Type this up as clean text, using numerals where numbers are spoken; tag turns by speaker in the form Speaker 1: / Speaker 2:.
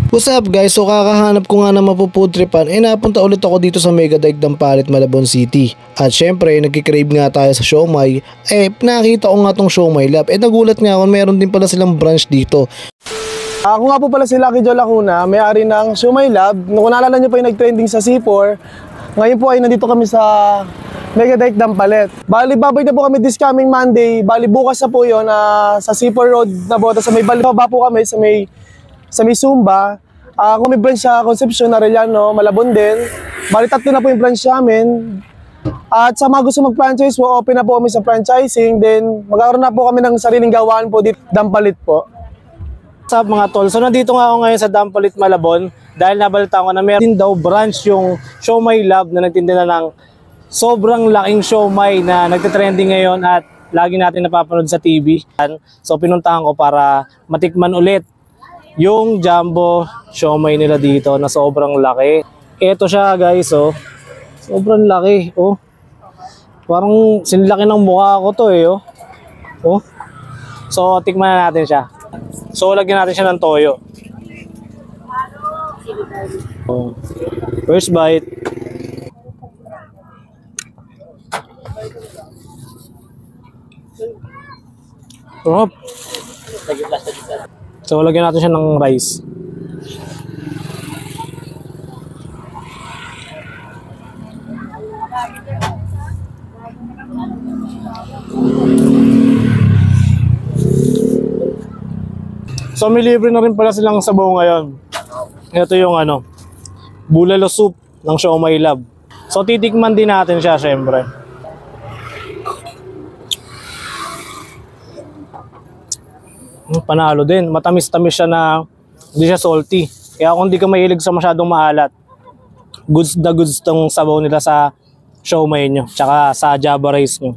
Speaker 1: What's up guys, so kakahanap ko nga na mapupudtripan napunta ulit ako dito sa Mega Daigdang Palit, Malabon City. At syempre nagkikrave nga tayo sa siomai, nakita ko nga tong Siomai Lab, nagulat nga ako meron din pala silang branch dito.
Speaker 2: Ako nga po pala si Lucky Joe Lacuna, may-ari ng Siomai Lab. Kung naalala nyo pa yung nag-trending sa C4, ngayon po ay nandito kami sa Mega Daigdang Palit. Bali, babay na po kami this coming Monday. Bali, bukas na po yun sa C4 Road na bota sa may baba po kami sa may Sumba. Kung may branch sa Concepcion, Arellano, Malabon din. Bali, 3 na po yung branch namin. At sa mga gusto mag-franchise po, open na po kami sa franchising. Then, magkakaroon na po kami ng sariling gawaan po dito, Dampalit po.
Speaker 1: What's up mga tol? So nandito nga ako ngayon sa Dampalit, Malabon dahil nabalitaan ko na meron din daw branch yung Siomai Lab na nagtinda ng sobrang laking siomai na nagte-trending ngayon at lagi natin napapanood sa TV. So pinuntahan ko para matikman ulit yung jumbo siomai nila dito na sobrang laki. Ito siya guys, oh. Sobrang laki, oh. Parang sinlaki ng mukha ko to oh. Oh. So tikman na natin siya. So lagyan natin siya ng toyo. Oh. First bite. Sarap. So lagyan natin siya ng rice. So may libre na rin pala silang sabaw ngayon. Ito yung bulalo soup ng Siomai Lab. So titikman din natin siya syempre. Panalo din. Matamis-tamis siya na hindi siya salty. Kaya kung hindi ka mahilig sa masyadong maalat, goods na goods tong sabaw nila sa siomai nyo. Tsaka sa java rice nyo.